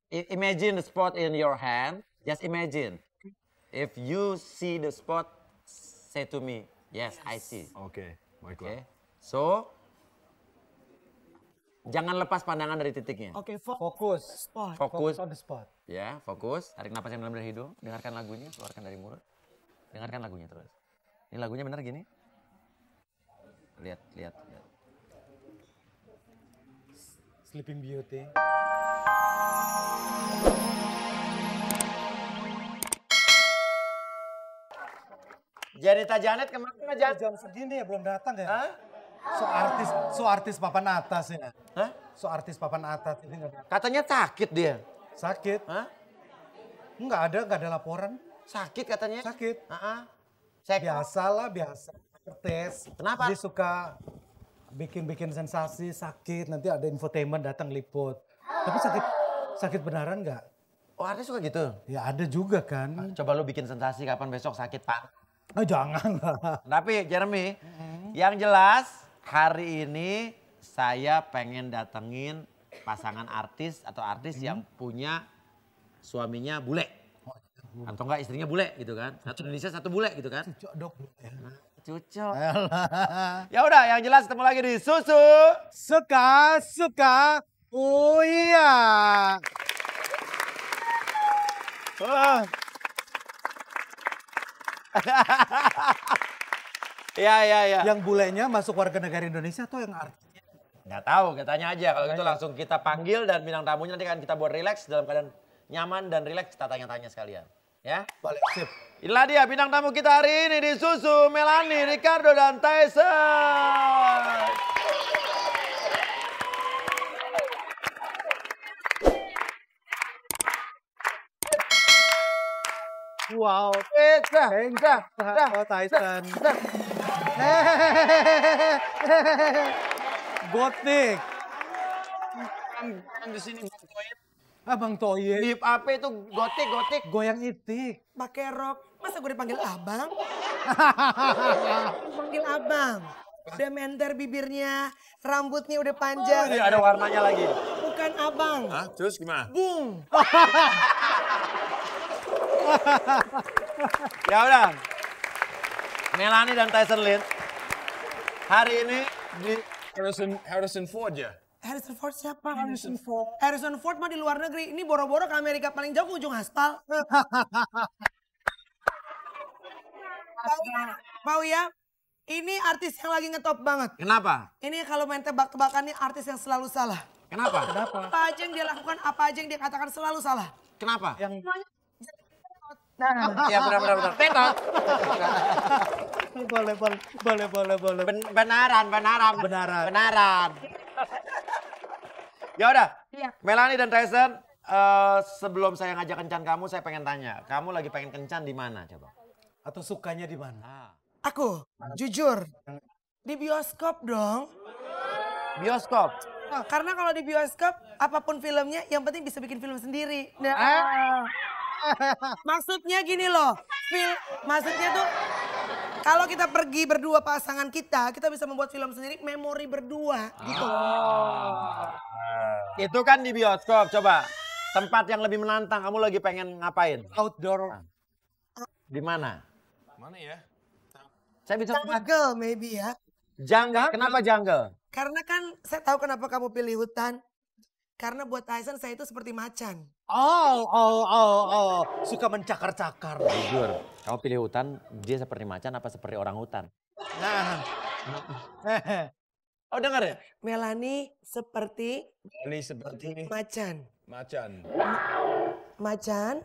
Imagine the spot in your hand. Just imagine. If you see the spot, say to me, yes, I see. Oke, baiklah. Okay. So, jangan lepas pandangan dari titiknya. Oke, Fokus. spot. Fokus. On the spot. Ya, fokus. Tarik napas yang dalam dari hidung. Dengarkan lagunya, keluarkan dari mulut. Dengarkan lagunya terus. Ini lagunya benar gini. Lihat, lihat, lihat. Sleeping Beauty. Janita Janet kemana Jan? Jam segini ya belum datang ya? Hah? So artis papan atas ya. Hah? So artis papan atas ini nggak Katanya sakit dia. sakit. Hah? Nggak ada laporan. Sakit katanya. Sakit. Saya Biasa. Tes. Kenapa? Dia suka bikin sensasi, sakit. Nanti ada infotainment datang liput. Tapi sakit beneran nggak? Oh artis suka gitu? Ya ada juga kan. Coba lu bikin sensasi kapan besok sakit Pak. Oh jangan lah. Tapi Jeremy, yang jelas hari ini saya pengen datengin pasangan artis atau artis yang punya suaminya bule. Atau enggak istrinya bule gitu kan. Satu Indonesia satu bule gitu kan. Cocok dok. Cucok. Ya udah yang jelas ketemu lagi di Susu. Suka. Oh iya. Ya. Yang bulenya masuk warga negara Indonesia atau yang artisnya? Nggak tahu, katanya aja. Kalau gitu langsung kita panggil dan bintang tamunya nanti akan kita buat relax dalam keadaan nyaman dan relax kita tanya-tanya sekalian. Ya. Balik sip. Inilah dia bintang tamu kita hari ini di Susu, Melanie, Ricardo, dan Tyson. Wow. Oh Tyson. Gotik. Di sini Abang Toye. Hip apa itu gotik. Goyang itik. Pakai rok. Masa gue dipanggil abang? Panggil abang. Udah menter bibirnya, rambutnya udah panjang. Ini ada warnanya lagi. Bukan abang. Hah? Terus gimana? Bung. Ya udah. Melanie dan Tyson Lin. Hari ini di Harrison Ford ya? Harrison Ford siapa? Harrison Ford mah di luar negeri. Ini boro-boro ke Amerika paling jauh ke ujung aspal. Mau ya? Ini artis yang lagi ngetop banget. Kenapa? Ini kalau main tebak-tebakan ini artis yang selalu salah. Kenapa? Apa aja yang dia lakukan, apa aja yang dia katakan selalu salah. Kenapa? Yang Ya benar. Tetot. boleh. Benaran. Ya udah. Iya. Melanie dan Tyson, sebelum saya ngajak kencan kamu, saya pengen tanya. Kamu lagi pengen kencan di mana coba? Atau sukanya di mana? Aku, jujur, di bioskop dong. Bioskop. Karena kalau di bioskop, apapun filmnya, yang penting bisa bikin film sendiri. Nah, maksudnya gini loh, maksudnya tuh kalau kita pergi berdua pasangan kita bisa membuat film sendiri, memori berdua gitu. Itu kan di bioskop, coba. Tempat yang lebih menantang, kamu lagi pengen ngapain? Outdoor. Di mana? Mana ya? Saya bisa Jungle maybe ya. Jungle? Kenapa jungle? Karena kan saya tahu kenapa kamu pilih hutan. Karena buat Tyson saya itu seperti macan. Oh. Suka mencakar-cakar. Jujur, kamu pilih hutan, dia seperti macan apa seperti orang hutan? Nah. Oh dengar ya? Melanie seperti Ini seperti macan. macan, Macan,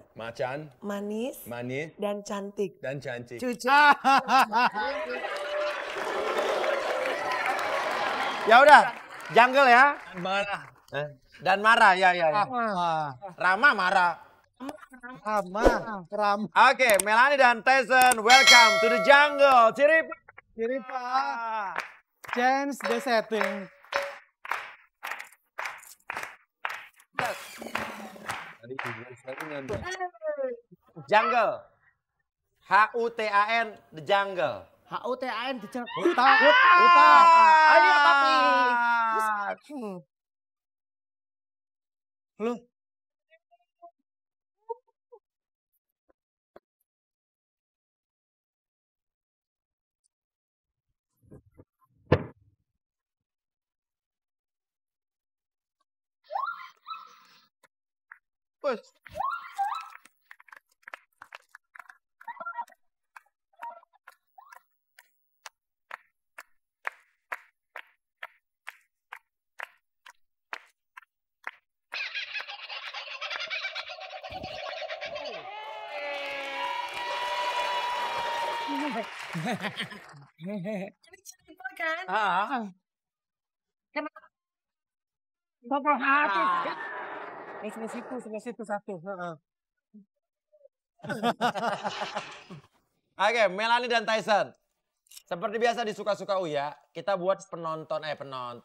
manis, manis, dan cantik. dan cantik. Cucu. Ya udah, jungle ya. Marah. Dan marah, ya. Rama marah. Rama. Oke, Melanie dan Tyson, welcome to the jungle. Cirip. Kiri Pak. Change the setting. Jungle. Hutan, the jungle. HUTAN dicerap. Hutan. Ayo tapi. Lu Push. Ini cerita kan? Bapak hati. Sebelah situ satu. Oke, Melanie dan Tyson. Seperti biasa di Suka-Suka Uya, kita buat penonton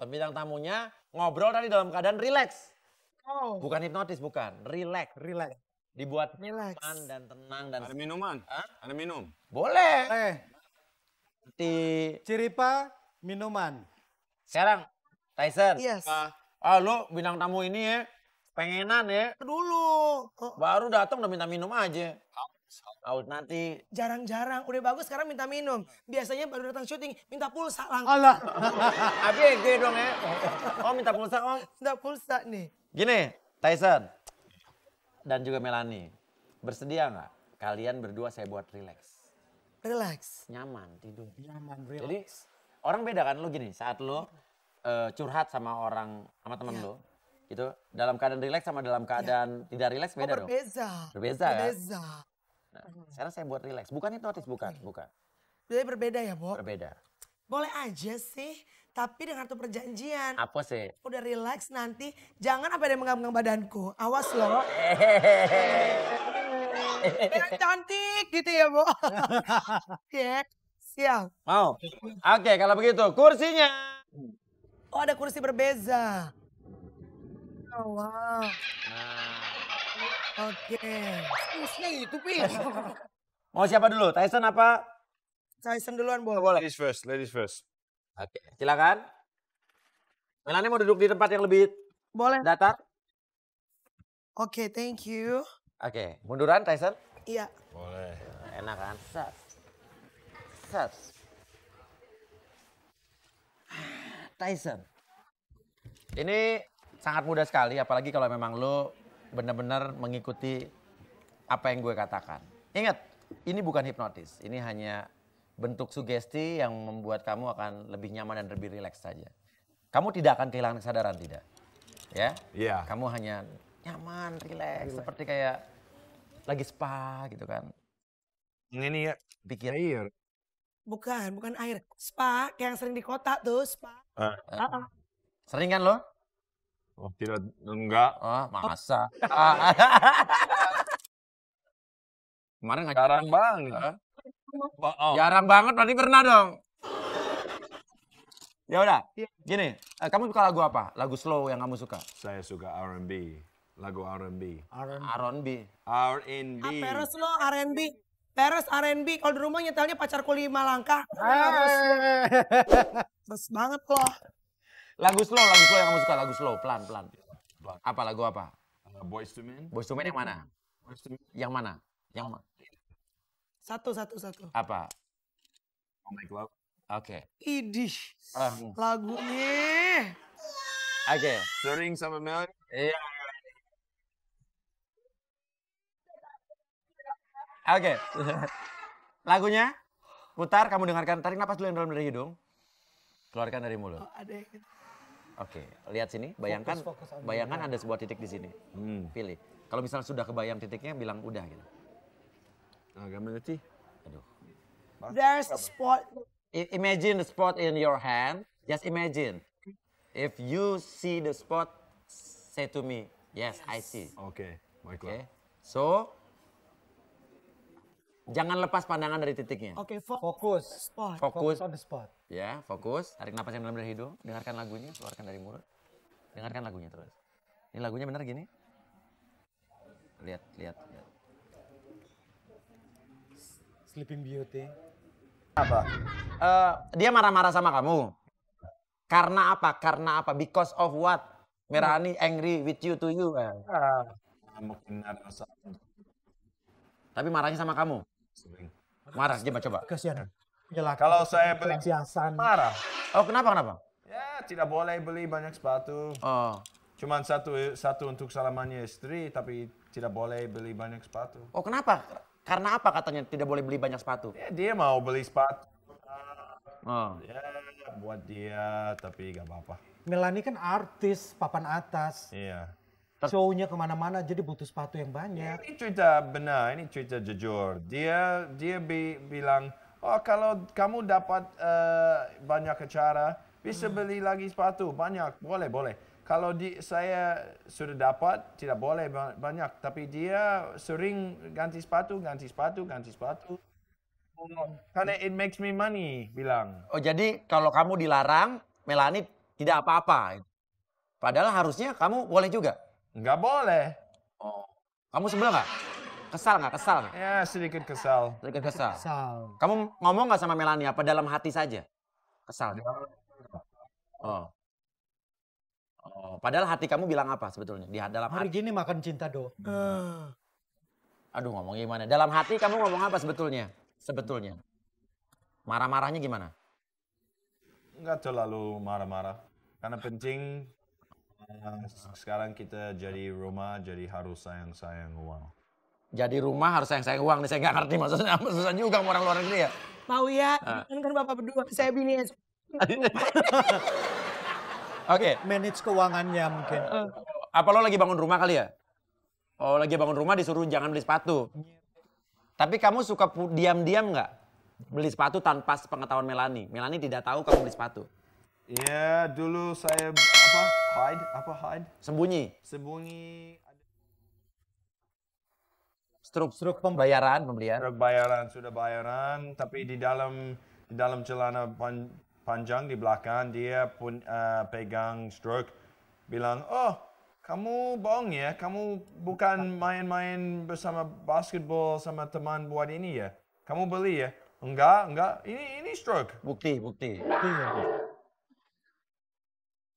bintang tamunya ngobrol tadi dalam keadaan rileks. Oh, Bukan hipnotis, bukan. Rileks. Relax. Dibuat relax. aman dan tenang dan Ada minuman? Hah? Ada minum? boleh. Di Ciripa minuman. sekarang Tyson. Yes. Lu bintang tamu ini ya pengenan ya. Dulu. Oh, Baru datang udah minta minum aja. Out nanti. jarang-jarang. Udah bagus sekarang minta minum. Biasanya baru datang syuting minta pulsa langsung. Allah. ABG dong ya. Oh minta pulsa om. Minta pulsa nih. Gini Tyson dan juga Melanie. Bersedia nggak kalian berdua saya buat rileks? Relax. Nyaman tidur. Nyaman, Jadi relax. orang beda kan lu gini saat lu curhat sama teman Iya. lu gitu dalam keadaan rileks sama dalam keadaan tidak rileks Oh, beda dong. berbeza. Berbeza kan? Berbeza. Nah, sekarang saya buat rileks, bukan hipnotis, bukan. Jadi berbeda ya, Bo? Berbeda. Boleh aja sih. Tapi dengan satu perjanjian. Apa sih? Udah relax nanti. Jangan apa ada yang mengganggu badanku. Awas loh. Yang cantik gitu ya, Bo. Ya, siap. Mau? Oke, kalau begitu kursinya. Oh, ada kursi berbeza. Oh, wow. Nah, Oke. Terusnya itu, Pi. mau siapa dulu? Tyson apa? Tyson duluan, Bo. Ladies first, ladies first. Oke, silakan. Melanie mau duduk di tempat yang lebih Boleh. datar? Oke, thank you. Oke, munduran Tyson. Iya. Boleh. Enak kan? Set. Tyson. Ini sangat mudah sekali, apalagi kalau memang lo benar-benar mengikuti apa yang gue katakan. Ingat, ini bukan hipnotis. Ini hanya bentuk sugesti yang membuat kamu akan lebih nyaman dan lebih rileks saja. Kamu tidak akan kehilangan kesadaran, tidak? Ya? Iya. Kamu hanya nyaman, rileks, seperti kayak lagi spa gitu kan. Ini ya. Pikir. Air. Bukan air. Spa, kayak yang sering di kota tuh, spa. Sering kan lo? Oh, tidak, enggak. Oh, masa? Kemarin ngajak Jarang banget. Oh, jarang banget, berarti pernah dong. Ya udah, gini, kamu suka lagu apa? Lagu slow yang kamu suka? saya suka R&B. Lagu R&B. R&B. R&B. Peres lo R&B. Peres R&B. Kalau di rumah nyetelnya pacarku 5 langkah. Terus banget loh. Lagu slow yang kamu suka, lagu slow, pelan. Apa lagu apa? Boyz II Men. Boyz II Men yang mana? Yang mana? Yang mana? Satu. Apa? Oh, Make Love. Oke. Idih. Ah, Lagunya. Oke. Sering sama Melody. Iya. Oke. Lagunya putar, kamu dengarkan. Tarik napas dulu yang dalam dari hidung. Keluarkan dari mulut. Oh, ada yang gitu. Oke, lihat sini. Bayangkan, Fokus aja. bayangkan ada sebuah titik di sini. Pilih. Kalau misalnya sudah kebayang titiknya, bilang udah gitu. Agak mengerti. Aduh. There's a spot. Imagine the spot in your hand. Just imagine. If you see the spot, say to me, yes, I see. Oke, Oke. baiklah. So, jangan lepas pandangan dari titiknya. Oke, Fokus. spot. Fokus. On the spot. Ya, fokus. Tarik napas yang dalam dari hidung. Dengarkan lagunya, keluarkan dari mulut. Dengarkan lagunya terus. Ini lagunya benar gini. Lihat. Sleeping Beauty. Dia marah-marah sama kamu. Karena apa? Because of what? Merani angry with you to you. Mungkin ada rasa Tapi marahnya sama kamu. sering. Marah, coba. Kasihan. Yalah, Kalau saya beli pelampiasan. marah. Oh, kenapa? Ya, tidak boleh beli banyak sepatu. Oh, Cuman satu untuk selamanya istri, tapi tidak boleh beli banyak sepatu. Oh kenapa? Karena apa katanya tidak boleh beli banyak sepatu? Ya, dia mau beli sepatu. Oh. Ya, buat dia, tapi gak apa-apa. Melanie kan artis papan atas. Iya. Show-nya kemana-mana jadi butuh sepatu yang banyak. Ini cerita benar, ini cerita jujur. Dia bilang, oh kalau kamu dapat banyak acara, bisa beli lagi sepatu, banyak, boleh. Kalau saya sudah dapat, tidak boleh banyak. Tapi dia sering ganti sepatu. Karena it makes me money, bilang. Oh jadi kalau kamu dilarang, Melanie tidak apa-apa. Padahal harusnya kamu boleh juga. Nggak boleh. Oh. Kamu sebel nggak? Kesal nggak? Ya sedikit kesal. Sedikit kesal. Sal. Kamu ngomong nggak sama Melanie apa dalam hati saja? Kesal. Oh. Oh. Padahal hati kamu bilang apa sebetulnya? Di dalam Hari hati. gini makan cinta do. Aduh ngomong gimana? Dalam hati kamu ngomong apa sebetulnya? Marah-marahnya gimana? Nggak terlalu marah-marah. Karena penting sekarang kita jadi rumah, jadi harus sayang-sayang uang. Jadi rumah harus sayang-sayang uang nih, saya nggak ngerti maksudnya apa, susah juga sama orang luar negeri ya. Mau ya, kan bapak berdua, saya bini. Oke, Manage keuangannya mungkin. apa lo lagi bangun rumah kali ya? Oh lagi bangun rumah disuruh jangan beli sepatu. Tapi kamu suka diam-diam nggak beli sepatu tanpa sepengetahuan Melanie? Melanie tidak tahu kamu beli sepatu. Ya dulu saya hide? Sembunyi. Sembunyi. Struk pembelian. Sudah bayaran, tapi di dalam celana panjang di belakang dia pun pegang struk, bilang, oh kamu bohong ya, kamu bukan main-main bersama basketball sama teman buat ini ya, kamu beli ya? Enggak, ini struk. Bukti.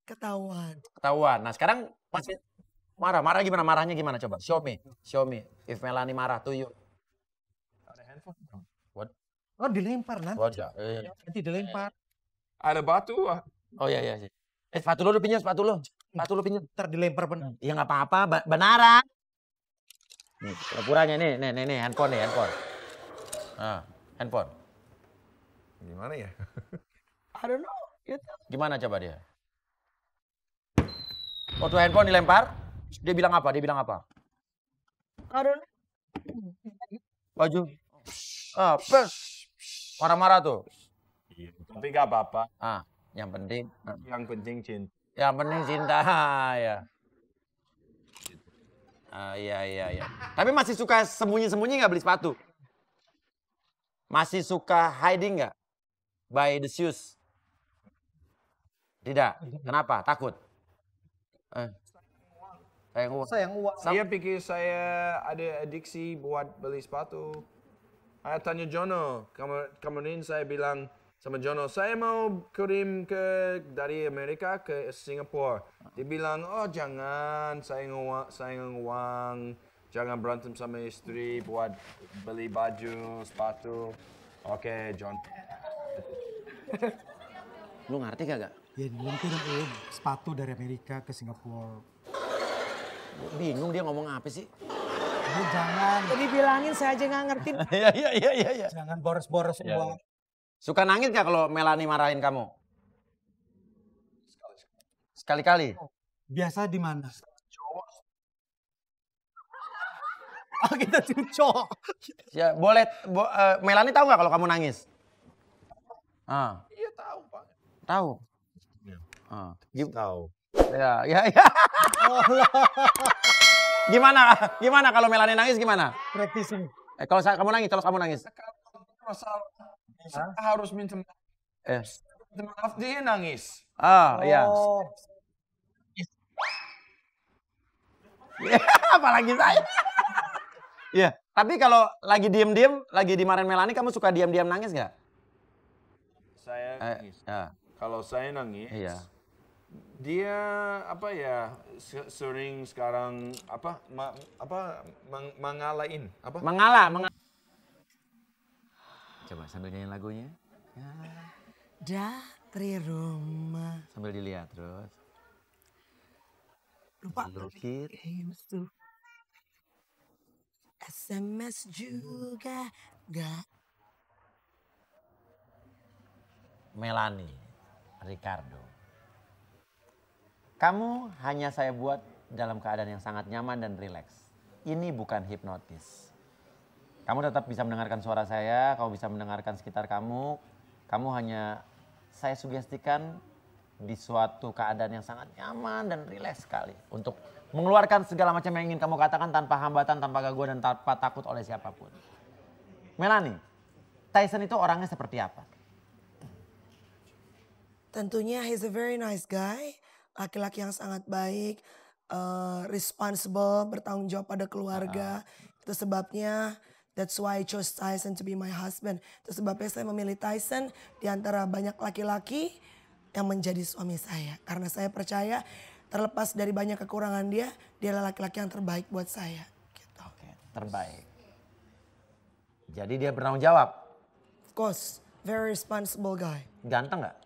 Ketahuan. Nah sekarang masih marah gimana? Marahnya gimana coba? Show me. If Melanie marah to you. Ada handphone? What? Oh dilempar nanti. What? Iya. Nanti dilempar. Ada batu? Oh iya. Sepatu lo pinjam, sepatu lo pinjam. Ntar dilempar benar. Ya nggak apa-apa, benaran. Nih, pura-puranya nih, handphone. Ah, handphone. Gimana ya? I don't know. Gimana coba dia? Waktu handphone dilempar, dia bilang apa? I don't know. Baju. Pes. Marah-marah tuh. Iya, tapi gak apa-apa. Yang penting. Yang penting cinta. Yang penting cinta ya. Iya. Tapi masih suka sembunyi-sembunyi nggak beli sepatu? Masih suka hiding nggak? Buy the shoes? Tidak. Kenapa? Takut? Sayang uang. Saya pikir saya ada adiksi buat beli sepatu. Saya tanya Jono, kemarin saya bilang sama Jono, saya mau kirim dari Amerika ke Singapura. Dia bilang, oh jangan, sayang uang, jangan berantem sama istri buat beli baju, sepatu. Oke, John. Lu ngerti kagak? Ya mungkin sepatu dari Amerika ke Singapura. Bingung dia ngomong apa sih? Jangan. Jadi bilangin saya aja nggak ngerti. Iya. Jangan boros-boros uang. Suka nangis gak kalau Melanie marahin kamu? Sekali-kali. Biasa di mana? Oh kita cucok. Ya, boleh. Melanie tahu nggak kalau kamu nangis? Iya tahu Pak. Tahu. Tahu. Ya. Gimana kalau Melanie nangis gimana? Practicing. Kalau kamu nangis. Masalah. Saya harus minta maaf, dia nangis. Iya. Apalagi saya. Iya. Tapi kalau lagi diem-diem, lagi dimarahin Melanie, kamu suka diam-diam nangis nggak? Saya nangis. Kalau saya nangis, Iya. dia sering sekarang mengalahin apa? Mengalah. Coba sambil nyanyi lagunya. Dari rumah. Sambil dilihat terus. Lupa. Lukit. SMS juga gak. Melanie, Ricardo. Kamu hanya saya buat dalam keadaan yang sangat nyaman dan rileks. Ini bukan hipnotis. Kamu tetap bisa mendengarkan suara saya, kamu bisa mendengarkan sekitar kamu. Kamu hanya saya sugestikan di suatu keadaan yang sangat nyaman dan rileks sekali. Untuk mengeluarkan segala macam yang ingin kamu katakan tanpa hambatan, tanpa gangguan, dan tanpa takut oleh siapapun. Melanie, Tyson itu orangnya seperti apa? Tentunya he's a very nice guy. Laki-laki yang sangat baik, responsible, bertanggung jawab pada keluarga. Itu sebabnya, that's why I chose Tyson to be my husband. Itu sebabnya saya memilih Tyson di antara banyak laki-laki yang menjadi suami saya. Karena saya percaya terlepas dari banyak kekurangan dia adalah laki-laki yang terbaik buat saya. Gitu. Oke, terbaik. Jadi dia bertanggung jawab. Of course, very responsible guy. Ganteng nggak?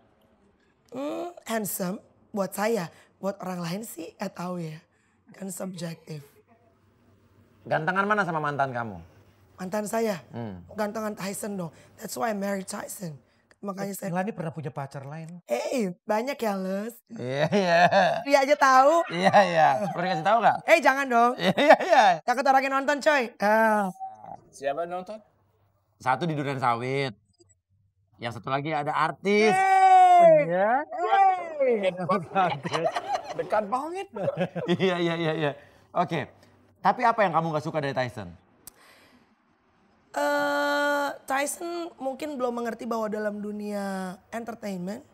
Handsome buat saya. Buat orang lain sih gak tahu ya. Kan subjektif. Gantengan mana sama mantan kamu? Mantan saya, gantengan Tyson dong. That's why I married Tyson. Makanya saya, Melanie pernah punya pacar lain. banyak ya Les. Iya, iya. Dia aja tahu. Iya, iya. Perlu dikasih tahu nggak? Jangan dong. Iya, iya. Takut orang yang nonton coy. Siapa nonton? Satu di Durian Sawit. Yang satu lagi ada artis. Ya. Dekat banget. Iya, iya, iya, iya. Oke. Tapi apa yang kamu gak suka dari Tyson? Tyson mungkin belum mengerti bahwa dalam dunia entertainment,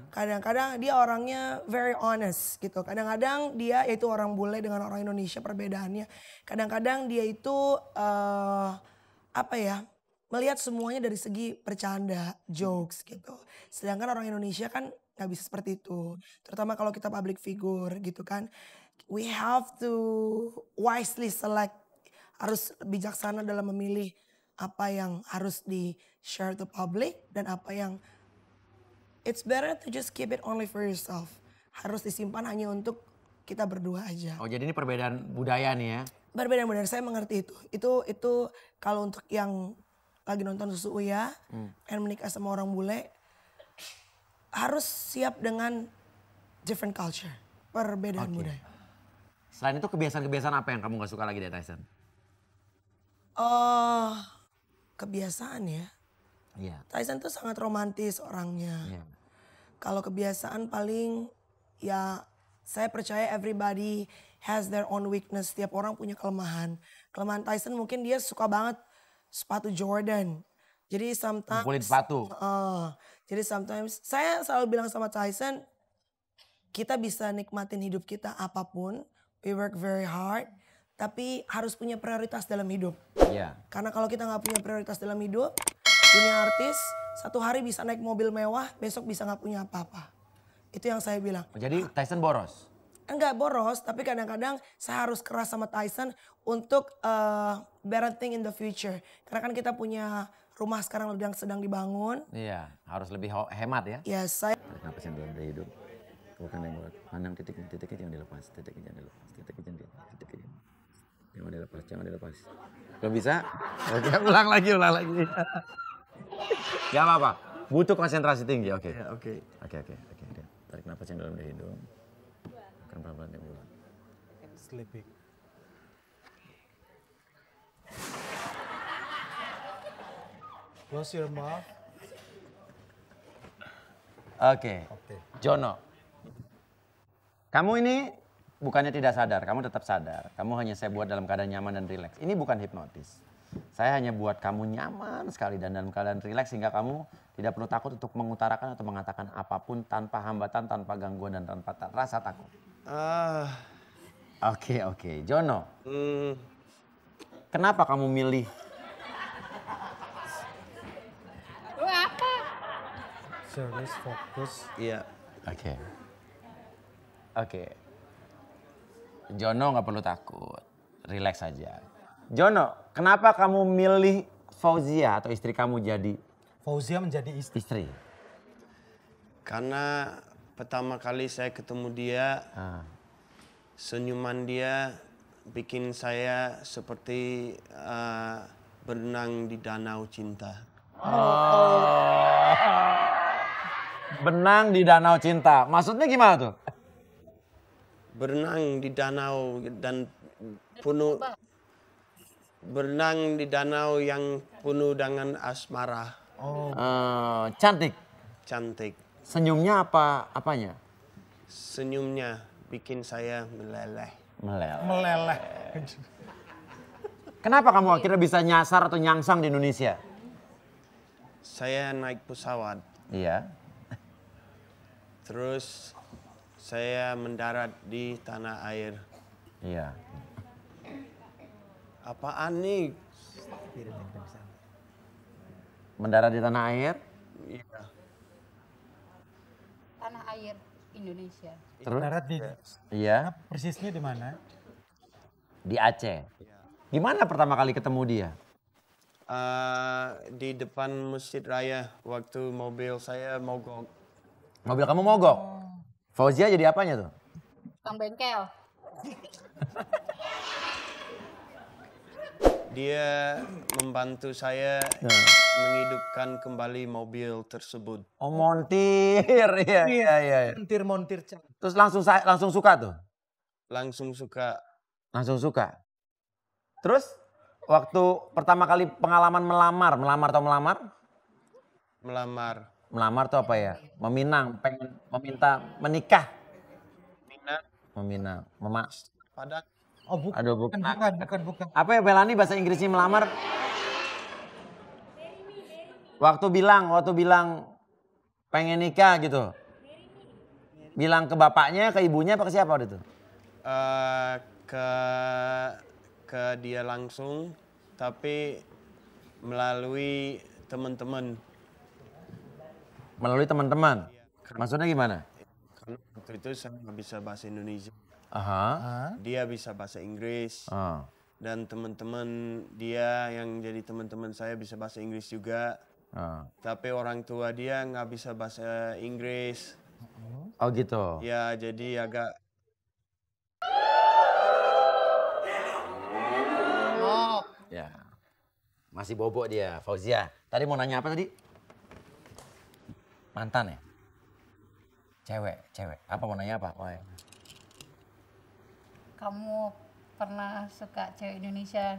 kadang-kadang dia orangnya very honest gitu. Kadang-kadang dia yaitu orang bule dengan orang Indonesia perbedaannya. Kadang-kadang dia itu melihat semuanya dari segi bercanda, jokes gitu. Sedangkan orang Indonesia kan nggak bisa seperti itu. Terutama kalau kita public figure gitu kan. We have to wisely select, harus bijaksana dalam memilih apa yang harus di-share to public dan apa yang it's better to just keep it only for yourself. Harus disimpan hanya untuk kita berdua aja. Oh, jadi ini perbedaan budaya nih ya? Berbeda-beda, saya mengerti itu. Itu kalau untuk yang lagi nonton Susu Uya, dan menikah sama orang bule, harus siap dengan different culture, perbedaan budaya. Selain itu kebiasaan-kebiasaan apa yang kamu gak suka lagi dari Tyson? Kebiasaan ya. Iya. Tyson tuh sangat romantis orangnya. Iya. Kalau kebiasaan paling ya saya percaya everybody has their own weakness. Setiap orang punya kelemahan. Kelemahan Tyson mungkin dia suka banget sepatu Jordan. Jadi sometimes. Ngumpulin sepatu. Jadi sometimes saya selalu bilang sama Tyson, kita bisa nikmatin hidup kita apapun. We work very hard. Tapi harus punya prioritas dalam hidup. Iya. Karena kalau kita nggak punya prioritas dalam hidup, dunia artis satu hari bisa naik mobil mewah, besok bisa nggak punya apa-apa. Itu yang saya bilang. Jadi Tyson boros? Enggak boros, tapi kadang-kadang saya harus keras sama Tyson untuk better thing in the future. Karena kan kita punya rumah sekarang sedang dibangun. Iya, harus lebih hemat ya. Ya saya. Tarik napas yang dalam dari hidup. Keluarkan yang buat. Pandang titiknya jangan dilepas, titiknya jangan dilepas, titiknya jangan dilepas, jangan dilepas. Belum bisa? Oke, ulang lagi. Gak apa-apa, butuh konsentrasi tinggi, oke. Oke. Oke. Tarik napas yang dalam dari hidung. Kan pelan-pelan yang bulat. Sleeping. Close your mouth. Oke. Jono. Kamu ini bukannya tidak sadar, kamu tetap sadar. Kamu hanya saya buat dalam keadaan nyaman dan rileks. Ini bukan hipnotis. Saya hanya buat kamu nyaman sekali dan dalam keadaan rileks sehingga kamu tidak perlu takut untuk mengutarakan atau mengatakan apapun tanpa hambatan, tanpa gangguan dan tanpa rasa takut. Oke. Jono. Kenapa kamu milih? Serius, fokus. Iya. Oke. Jono nggak perlu takut, rileks saja. Jono, kenapa kamu milih Fauzia atau istri kamu jadi? Fauzia menjadi istri. Karena pertama kali saya ketemu dia, senyuman dia bikin saya seperti berenang di danau cinta. Benang di danau cinta. Maksudnya gimana tuh? Berenang di danau dan penuh berenang di danau yang penuh dengan asmara. Cantik. Cantik. Senyumnya apanya? Senyumnya bikin saya meleleh. Meleleh. Kenapa kamu akhirnya bisa nyasar atau nyangsang di Indonesia? Saya naik pesawat. Iya. Terus saya mendarat di tanah air. Iya. Apaan nih? Mendarat di tanah air. Iya. Tanah air Indonesia. Terus? Darat di, Iya. persisnya di mana? Di Aceh. Gimana pertama kali ketemu dia? Di depan Masjid Raya waktu mobil saya mogok. Mobil kamu mogok. Fauzia jadi apanya tuh? Tukang bengkel. Dia membantu saya menghidupkan kembali mobil tersebut. Oh, montir. Iya. Montir. Terus langsung suka tuh? Langsung suka. Langsung suka. Terus waktu pertama kali pengalaman melamar atau melamar? Melamar. Melamar tuh apa ya? Pengen meminta menikah. Meminang. Padahal Oh bukan. Aduh, bukan. Bukan. Apa ya Belani bahasa Inggrisnya melamar? Waktu bilang pengen nikah gitu. Bilang ke bapaknya, ke ibunya, apa ke siapa waktu itu? Ke dia langsung, tapi melalui teman-teman. Melalui teman-teman. Maksudnya gimana? Karena waktu itu saya nggak bisa bahasa Indonesia. Aha. Dia bisa bahasa Inggris. Oh. Dan teman-teman dia yang jadi teman-teman saya bisa bahasa Inggris juga. Oh. Tapi orang tua dia nggak bisa bahasa Inggris. Oh gitu. Ya jadi agak Ya. Masih bobok dia, Fauzia. Tadi mau nanya apa tadi? Mantan ya? Cewek. Apa mau nanya apa? Wah. Kamu pernah suka cewek Indonesia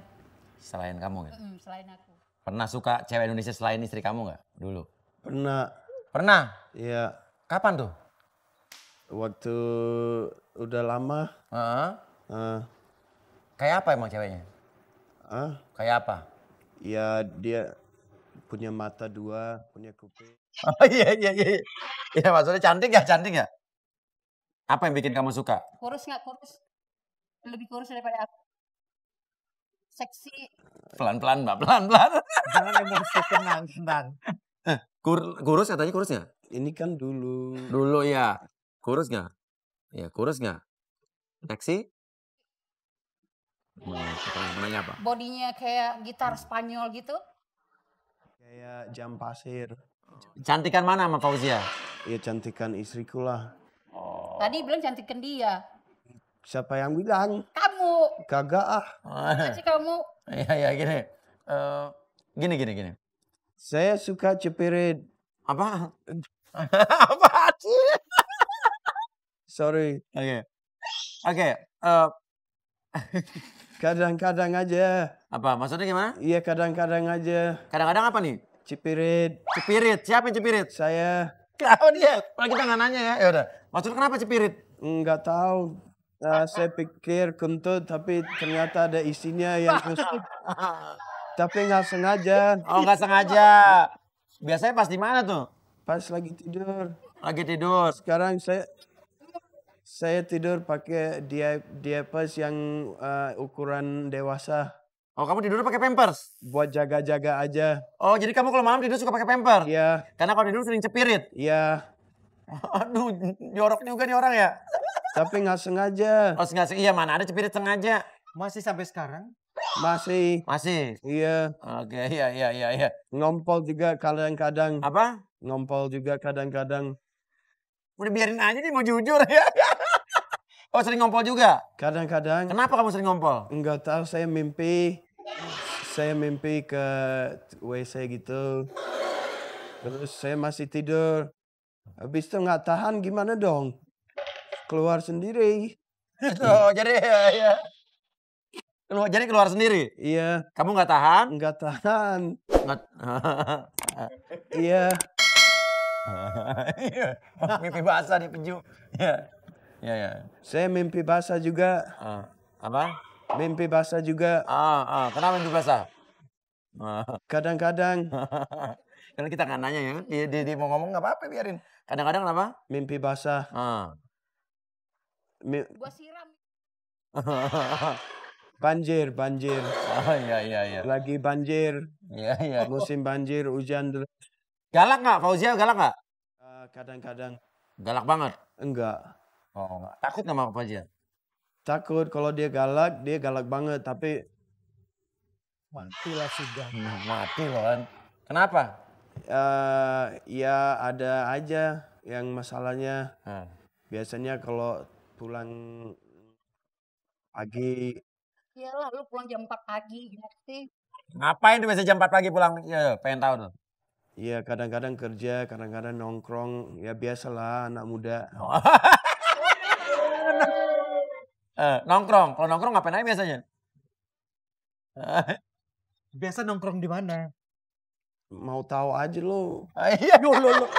Selain kamu ya? selain aku? Pernah suka cewek Indonesia selain istri kamu nggak dulu? pernah. Pernah? Ya Kapan tuh? waktu udah lama. Heeh. eh, Kayak apa emang ceweknya? Kayak apa? Ya dia punya mata dua, punya kuping. Oh iya. Iya maksudnya cantik ya? Apa yang bikin kamu suka? Kurus nggak kurus? Lebih kurus daripada aku. Seksi. Pelan-pelan mbak, pelan-pelan. Jangan emosi, tenang. Kurus katanya kurus nggak? Ini kan dulu. Dulu ya. Kurus nggak? Ya kurus nggak? Seksi? Mau nanya apa? Bodinya kayak gitar Spanyol gitu. Kayak jam pasir. Cantikan mana sama Fauzia? Ya cantikan istriku lah. Tadi bilang cantikin dia. Siapa yang bilang? Kamu. Kagak ah. Masih kamu. Iya gini. Gini. Saya suka cepirit. Apa? Apa sih? Sorry. Oke. Kadang-kadang aja. Apa? Maksudnya gimana? Iya kadang-kadang aja. Kadang-kadang apa nih? Cepirit. Cepirit. Siapa yang cepirit? Saya Kenapa dia? Kalau kita nggak nanya ya. Ya udah. Maksudnya kenapa cepirit? nggak tahu. Saya pikir kentut tapi ternyata ada isinya yang khusus. Tapi nggak sengaja. Oh nggak sengaja. Biasanya pas di mana tuh? Pas lagi tidur. Lagi tidur. Sekarang saya tidur pakai diapers yang ukuran dewasa. Oh kamu tidur pakai pampers? Buat jaga-jaga aja. Oh jadi kamu kalau malam tidur suka pakai pampers? Iya, Karena kalau tidur sering cepirit? iya. Aduh jorok juga nih orang ya. Tapi nggak sengaja. Oh sengaja, iya mana ada cepirit sengaja. Masih sampai sekarang? Masih. Masih? Iya. Oke iya. Ngompol juga kadang-kadang. Apa? Ngompol juga kadang-kadang. Udah biarin aja nih mau jujur ya. Oh sering ngompol juga? Kadang-kadang. Kenapa kamu sering ngompol? Enggak tahu, saya mimpi ke WC gitu. Terus saya masih tidur. Habis itu nggak tahan gimana dong? Keluar sendiri. Oh jadi ya. Jadi keluar sendiri? Iya. Kamu nggak tahan? Nggak tahan. Nggak- Iya. Mimpi basah nih Penju. Iya. Iya ya. Saya mimpi basah juga. Apa? Mimpi basah juga. Kenapa mimpi basah? Kadang-kadang Karena kita nggak nanya ya. Dia mau ngomong nggak apa-apa biarin. Kadang-kadang kenapa? mimpi basah. Gua siram. Banjir. Iya. Lagi banjir. Iya. Musim banjir, hujan. Galak nggak? Fauzia galak nggak? Kadang-kadang Galak banget. enggak. Oh, nggak. Takut nggak sama Fauzia? Takut kalau dia galak banget. Tapi Matilah sudah. Mati loh kan. Kenapa? ya ada aja yang masalahnya. Biasanya kalau pulang pagi. Iyalah lu pulang jam 4 pagi gimana sih? Ngapain tuh biasa jam 4 pagi pulang? Ya, pengen tahu tuh. Iya, kadang-kadang kerja, kadang-kadang nongkrong. Ya biasalah anak muda. Nongkrong. Kalau nongkrong ngapain aja biasanya? Biasa nongkrong di mana? Mau tahu aja lo. Iya dulu.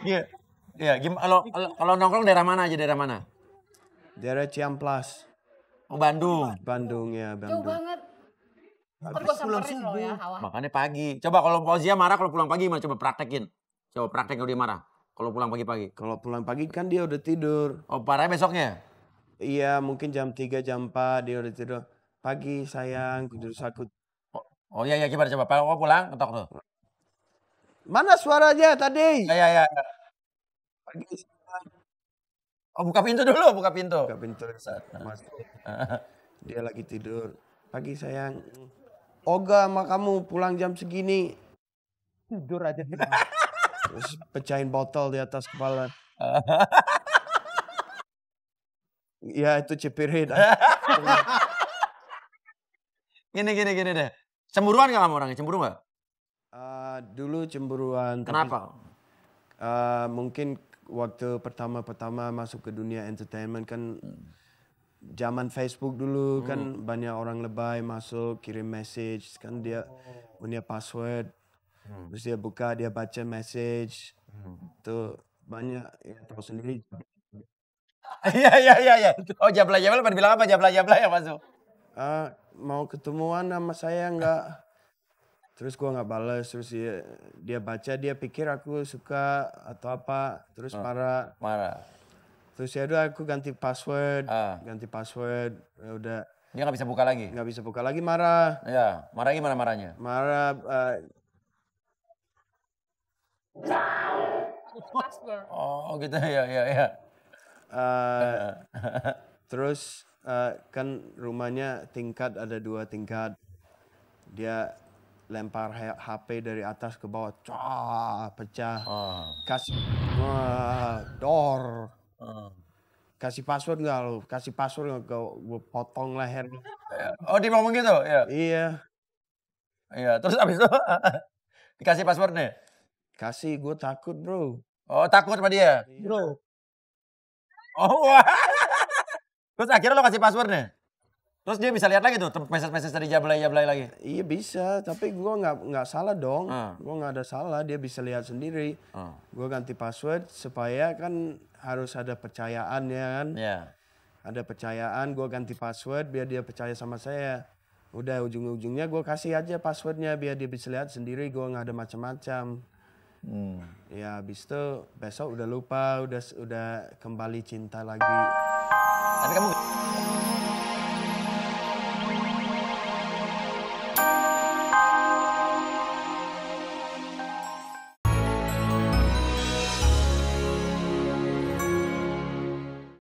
Iya. Iya, kalau nongkrong daerah mana aja, daerah mana? Daerah Ciamplas. Oh, Bandung. Bandung ya, Jauh Bandung. banget. Ntar gua samperin lo ya Hawa. Makanya pagi. Coba kalau Fauzia marah kalau pulang pagi, coba praktekin. Coba praktek kalau dia marah. Kalau pulang pagi-pagi. Kalau pulang pagi kan dia udah tidur. Oh, parahnya besoknya? Iya, mungkin jam 3, jam 4 dia udah tidur. Pagi sayang, tidur sakit. Oh iya, gimana coba. Kalau pulang, ketok tuh. Mana suaranya tadi? Iya. Pagi, Oh, buka pintu dulu, buka pintu. buka pintu. Mas. Dia lagi tidur. Pagi sayang. Oga sama kamu pulang jam segini. Tidur aja. Terus pecahin botol di atas kepala. Ya itu cipirit. Gini deh. Cemburuan gak kamu orangnya? Cemburu gak? Dulu cemburuan. Kenapa? Mungkin waktu pertama-pertama masuk ke dunia entertainment kan zaman Facebook dulu kan banyak orang lebay masuk kirim message kan dia punya password. Terus dia buka dia baca message. Tuh banyak ya tahu sendiri. Iya. Oh, jabla-jabla pada bilang apa? Jabla-jabla yang masuk. Mau ketemuan sama saya enggak? Terus gua nggak balas, terus dia baca, dia pikir aku suka atau apa, terus marah. Terus ya udah aku ganti password, ya udah. Dia nggak bisa buka lagi? Nggak bisa buka lagi, marah. Iya, marah gimana marahnya? Marah. Password. Oh gitu ya. Terus kan rumahnya tingkat ada 2 tingkat. Dia lempar HP dari atas ke bawah, pecah. Kasih door. Kasih password nggak lo? Kasih password nggak? Gue potong leher. Oh dia ngomong gitu? Ya. Iya. Terus abis itu dikasih passwordnya? Kasih, gue takut bro. Oh takut sama dia? Bro. Oh wah. Terus akhirnya lo kasih passwordnya? Terus dia bisa lihat lagi tuh message dari jablay lagi? Iya bisa, tapi gue nggak salah dong. Gue nggak ada salah, dia bisa lihat sendiri. Gue ganti password supaya kan harus ada percayaan ya kan. Iya. Ada percayaan, gue ganti password biar dia percaya sama saya. Udah ujung-ujungnya gue kasih aja passwordnya biar dia bisa lihat sendiri, gue nggak ada macam-macam. Ya habis itu besok udah lupa, udah kembali cinta lagi. Tapi kamu